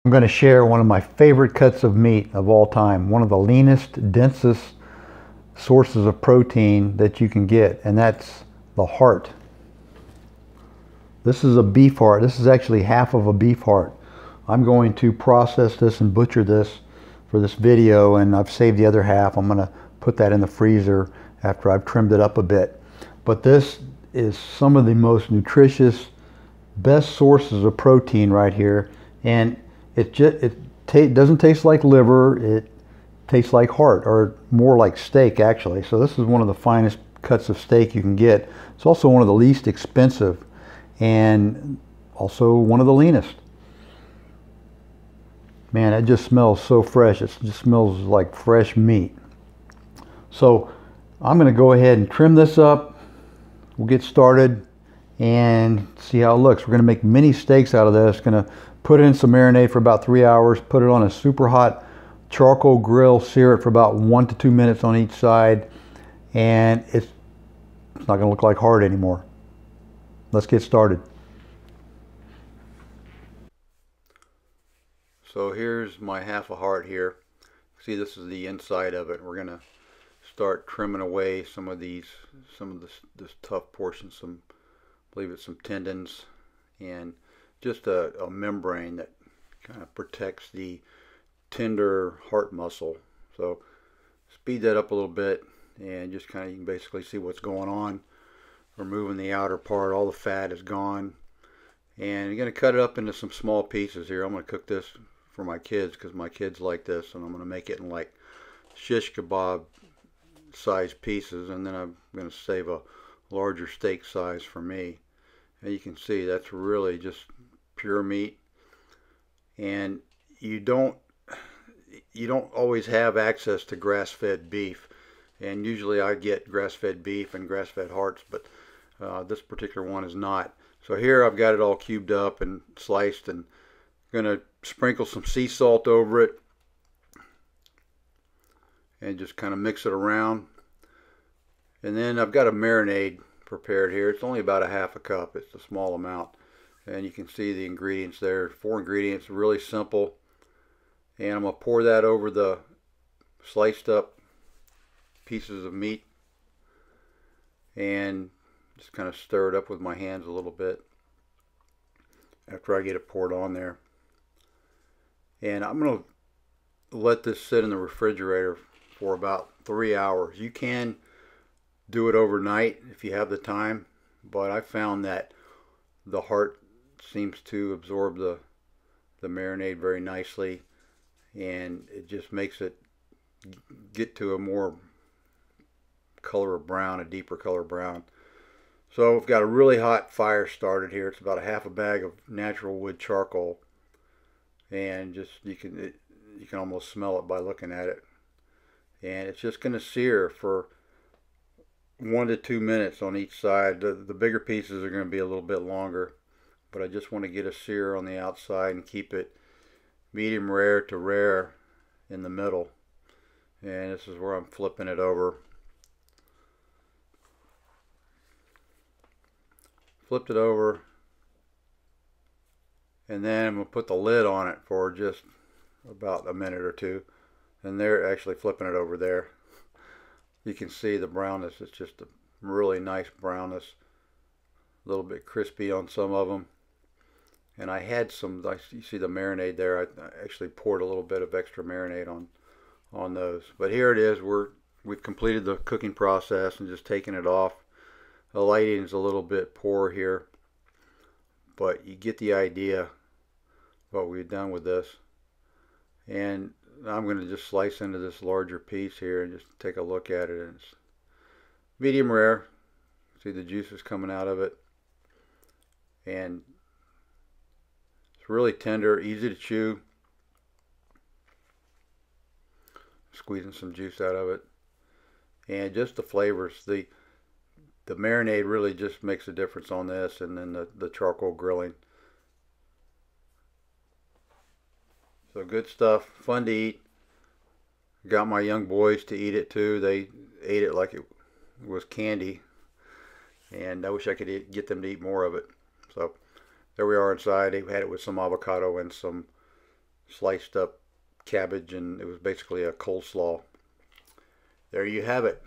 I'm going to share one of my favorite cuts of meat of all time, one of the leanest, densest sources of protein that you can get, and that's the heart. This is a beef heart. This is actually half of a beef heart. I'm going to process this and butcher this for this video, and I've saved the other half. I'm going to put that in the freezer after I've trimmed it up a bit. But this is some of the most nutritious, best sources of protein right here, and it doesn't taste like liver. It tastes like heart, or more like steak actually. So this is one of the finest cuts of steak you can get. It's also one of the least expensive, and also one of the leanest. Man, it just smells so fresh. It just smells like fresh meat. So I'm going to go ahead and trim this up. We'll get started and see how it looks. We're going to make mini steaks out of this. Going to put it in some marinade for about 3 hours. Put it on a super hot charcoal grill. Sear it for about 1 to 2 minutes on each side. And it's not going to look like heart anymore. Let's get started. So here's my half a heart here. See, this is the inside of it. We're going to start trimming away some of this tough portions. I believe it's some tendons and just a membrane that kind of protects the tender heart muscle. So speed that up a little bit and just kind of, you can basically see what's going on. Removing the outer part, all the fat is gone. And you're going to cut it up into some small pieces here. I'm going to cook this for my kids because my kids like this, and I'm going to make it in like shish kebab size pieces, and then I'm going to save a larger steak size for me. And you can see that's really just pure meat, and you don't always have access to grass-fed beef, and usually I get grass-fed beef and grass-fed hearts, but this particular one is not. So here I've got it all cubed up and sliced, and I'm going to sprinkle some sea salt over it and just kind of mix it around. And then I've got a marinade prepared here. It's only about a half a cup. It's a small amount, and you can see the ingredients there. 4 ingredients, really simple. And I'm going to pour that over the sliced up pieces of meat and just kind of stir it up with my hands a little bit after I get it poured on there. And I'm going to let this sit in the refrigerator for about 3 hours. You can do it overnight if you have the time, but I found that the heart seems to absorb the marinade very nicely, and it just makes it get to a more color of brown, a deeper color brown. So I've got a really hot fire started here. It's about a half a bag of natural wood charcoal, and just you can almost smell it by looking at it. And it's just going to sear for 1 to 2 minutes on each side. The bigger pieces are going to be a little bit longer, but I just want to get a sear on the outside and keep it medium rare to rare in the middle. And this is where I'm flipping it over. Flipped it over, and then I'm going to put the lid on it for just about a minute or two. And they're actually flipping it over there. You can see the brownness. It's just a really nice brownness, a little bit crispy on some of them. And I had some, you see the marinade there. I actually poured a little bit of extra marinade on those. But here it is. We've completed the cooking process and just taken it off. The lighting is a little bit poor here, but you get the idea what we've done with this. And I'm going to just slice into this larger piece here and just take a look at it. And it's medium rare. See the juices coming out of it, and it's really tender, easy to chew. Squeezing some juice out of it, and just the flavors. The marinade really just makes a difference on this, and then the charcoal grilling. So good stuff, fun to eat. Got my young boys to eat it too. They ate it like it was candy, and I wish I could get them to eat more of it. So there we are inside. They had it with some avocado and some sliced up cabbage, and it was basically a coleslaw. There you have it.